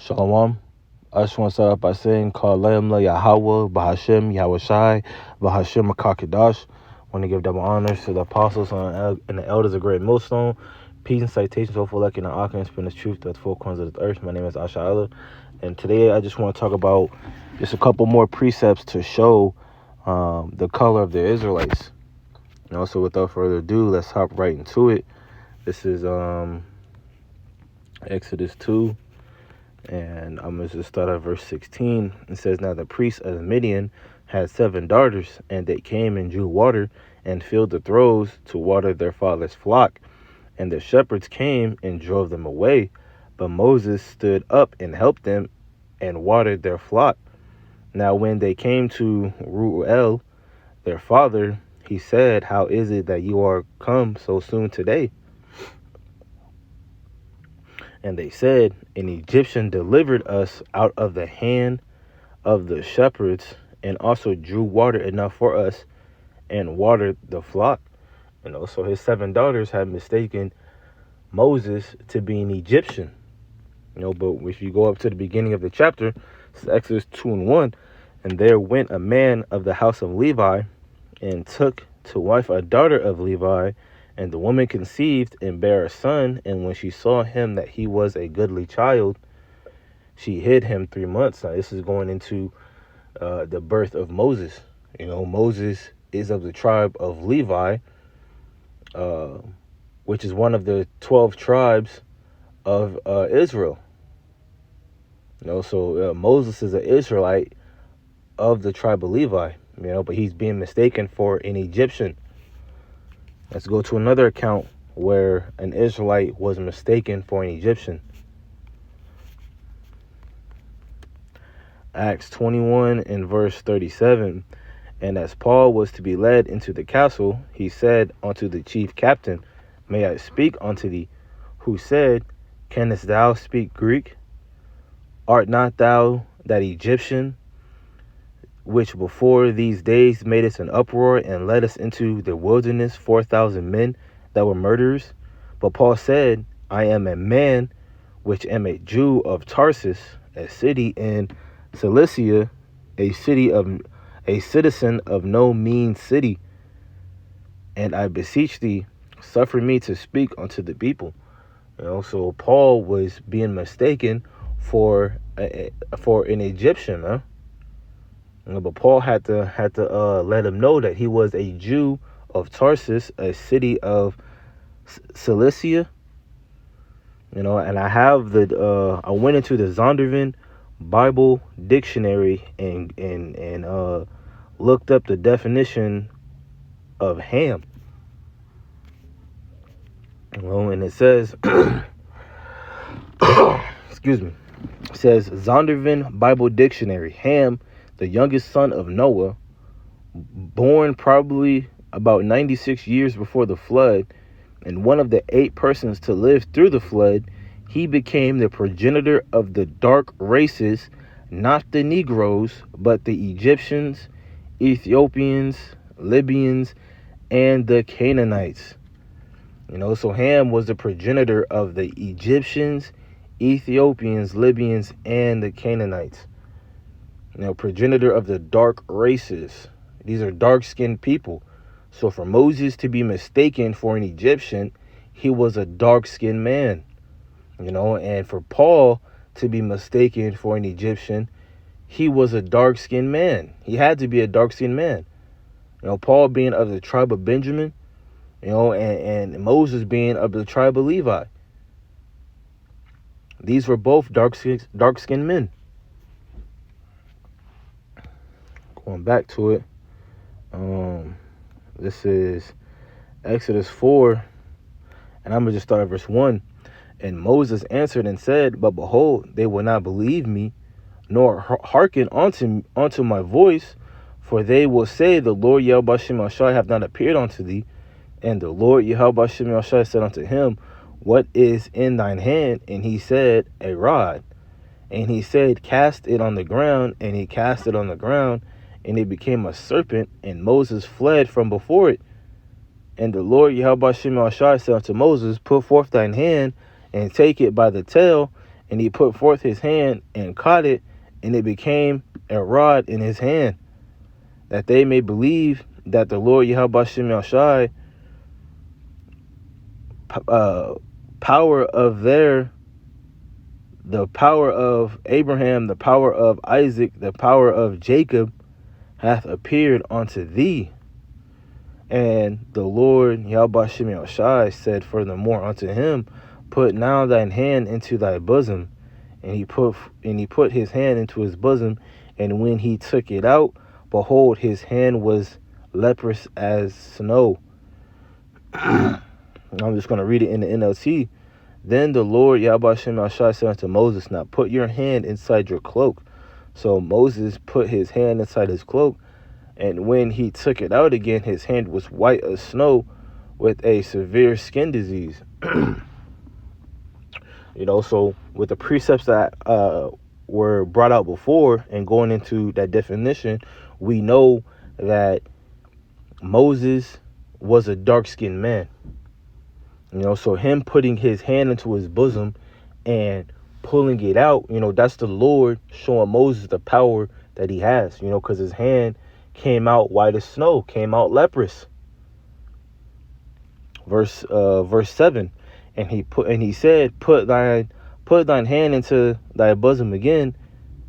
Shalom. I just want to start off by saying, Call Layamla Yahweh, Bahashem, Yahweh Shai, Bahashem Akakadosh. I want to give double honors to the apostles and the elders of Great Millstone. Peace and citations, hopeful luck in the Ankh and spin the truth to the four corners of the earth. My name is Asha. And today I just want to talk about just a couple more precepts to show the color of the Israelites. And also, without further ado, let's hop right into it. This is Exodus 2. And I'm going to just start at verse 16. It says, Now the priest of Midian had 7 daughters, and they came and drew water and filled the throes to water their father's flock. And the shepherds came and drove them away. But Moses stood up and helped them and watered their flock. Now when they came to Reuel, their father, he said, How is it that you are come so soon today? And they said, An Egyptian delivered us out of the hand of the shepherds, and also drew water enough for us, and watered the flock. And also his 7 daughters had mistaken Moses to be an Egyptian. But if you go up to the beginning of the chapter, it's Exodus 2:1, and there went a man of the house of Levi, and took to wife a daughter of Levi. And the woman conceived and bare a son, and when she saw him that he was a goodly child, she hid him 3 months. Now this is going into the birth of Moses. Moses is of the tribe of Levi, which is one of the 12 tribes of Israel. So Moses is an Israelite of the tribe of Levi, but he's being mistaken for an Egyptian. Let's go to another account where an Israelite was mistaken for an Egyptian. Acts 21 and verse 37. And as Paul was to be led into the castle, he said unto the chief captain, May I speak unto thee? Who said, Canst thou speak Greek? Art not thou that Egyptian, which before these days made us an uproar and led us into the wilderness 4,000 men that were murderers? But Paul said, I am a man which am a Jew of Tarsus, a city in Cilicia, a citizen of no mean city. And I beseech thee, suffer me to speak unto the people. So Paul was being mistaken for an Egyptian, man. But Paul had to let him know that he was a Jew of Tarsus, a city of Cilicia. And I have I went into the Zondervan Bible Dictionary and looked up the definition of Ham. And it says, excuse me, it says Zondervan Bible Dictionary, Ham, the youngest son of Noah, born probably about 96 years before the flood, and one of the 8 persons to live through the flood, he became the progenitor of the dark races, not the Negroes, but the Egyptians, Ethiopians, Libyans, and the Canaanites. So Ham was the progenitor of the Egyptians, Ethiopians, Libyans, and the Canaanites. Progenitor of the dark races. These are dark-skinned people. So for Moses to be mistaken for an Egyptian, he was a dark-skinned man. And for Paul to be mistaken for an Egyptian, he was a dark-skinned man. He had to be a dark-skinned man. Paul being of the tribe of Benjamin, and Moses being of the tribe of Levi. These were both dark-skinned men. Going back to it, this is Exodus 4, and I'm going to just start at verse 1. And Moses answered and said, But behold, they will not believe me, nor hearken unto my voice, for they will say, The Lord Yahweh Shem Shai have not appeared unto thee. And the Lord Yahweh Shem Shai said unto him, What is in thine hand? And he said, A rod. And he said, Cast it on the ground. And he cast it on the ground, and it became a serpent, and Moses fled from before it. And the Lord Yahweh Shem Shai said unto Moses, Put forth thine hand, and take it by the tail, And he put forth his hand and caught it, and it became a rod in his hand, that they may believe that the Lord Yahweh Shem Yahshai, power of the power of Abraham, the power of Isaac, the power of Jacob, hath appeared unto thee. And the Lord Yahweh Shem Yahshai said furthermore unto him, put now thine hand into thy bosom. And he put his hand into his bosom, and when he took it out, behold, his hand was leprous as snow. I'm just going to read it in the NLT. Then the Lord Yahweh Shem Yahshai said unto Moses, now put your hand inside your cloak. So Moses put his hand inside his cloak, and when he took it out again, his hand was white as snow with a severe skin disease. So with the precepts that were brought out before and going into that definition, we know that Moses was a dark-skinned man. So him putting his hand into his bosom and pulling it out, that's the Lord showing Moses the power that he has, because his hand came out white as snow, came out leprous. Verse 7, and he said, put thine hand into thy bosom again.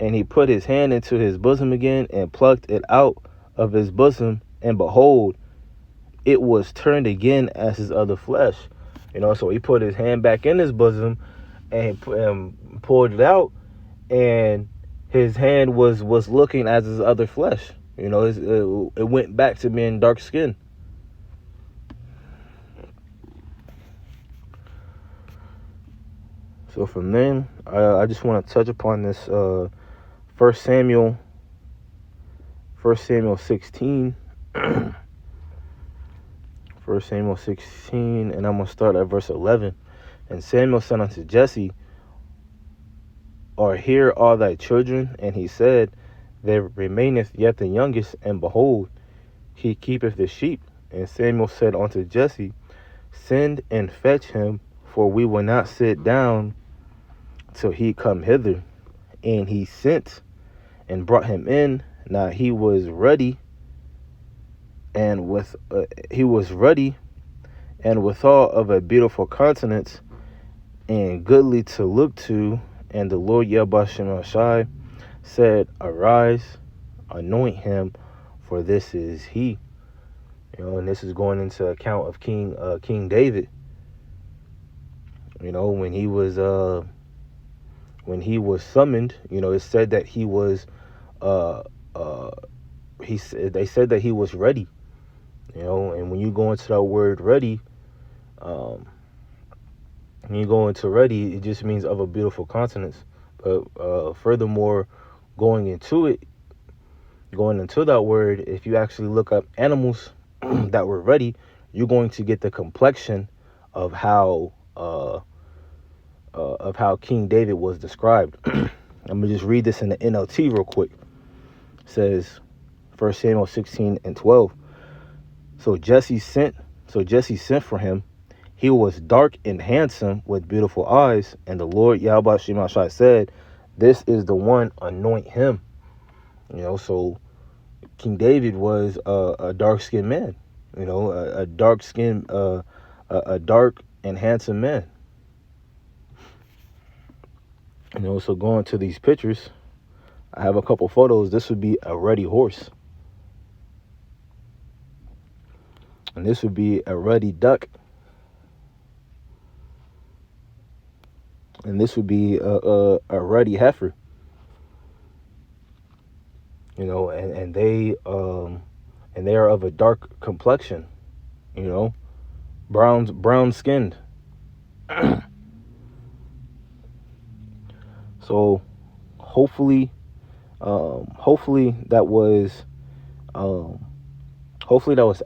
And he put his hand into his bosom again and plucked it out of his bosom, and behold, it was turned again as his other flesh. So he put his hand back in his bosom and pulled it out, and his hand was looking as his other flesh. It went back to being dark skin. So from then, I just want to touch upon this 1 Samuel 16. 1 Samuel 16, and I'm going to start at verse 11. And Samuel said unto Jesse, are here all thy children? And he said, there remaineth yet the youngest, and behold, he keepeth the sheep. And Samuel said unto Jesse, send and fetch him, for we will not sit down till he come hither. And he sent and brought him in. Now he was ruddy, and withal of a beautiful countenance, and goodly to look to. And the Lord Yahweh Shem Yahshai said, arise, anoint him, for this is he. And this is going into account of King David. When he was summoned, it said that he was they said that he was ready. And when you go into that word ready, when you go into ready, it just means of a beautiful countenance. But furthermore, going into that word, if you actually look up animals that were ready, you're going to get the complexion of how King David was described. I'm gonna just read this in the NLT real quick. It says 1 Samuel 16 and 12. So Jesse sent for him. He was dark and handsome with beautiful eyes, and the Lord Yahweh Shem Yahshai said, this is the one, anoint him. So King David was a dark-skinned man, a dark-skinned, a dark and handsome man. So going to these pictures, I have a couple photos. This would be a ruddy horse. And this would be a ruddy duck. And this would be a ruddy heifer. And they are of a dark complexion, brown skinned. So hopefully that was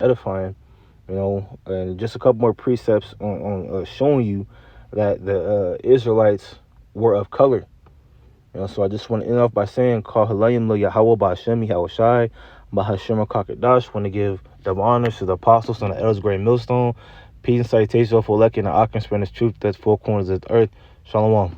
edifying, and just a couple more precepts on showing you that the Israelites were of color. So I just want to end off by saying, Call Halayim Lo Yahweh Ba'Hashem Yahushai Ba'Hashem HaKadosh. Want to give double honors to the apostles on the elders great millstone. Peace and salutations for Lek and the Akim spreading this truth that's four corners of the earth. Shalom.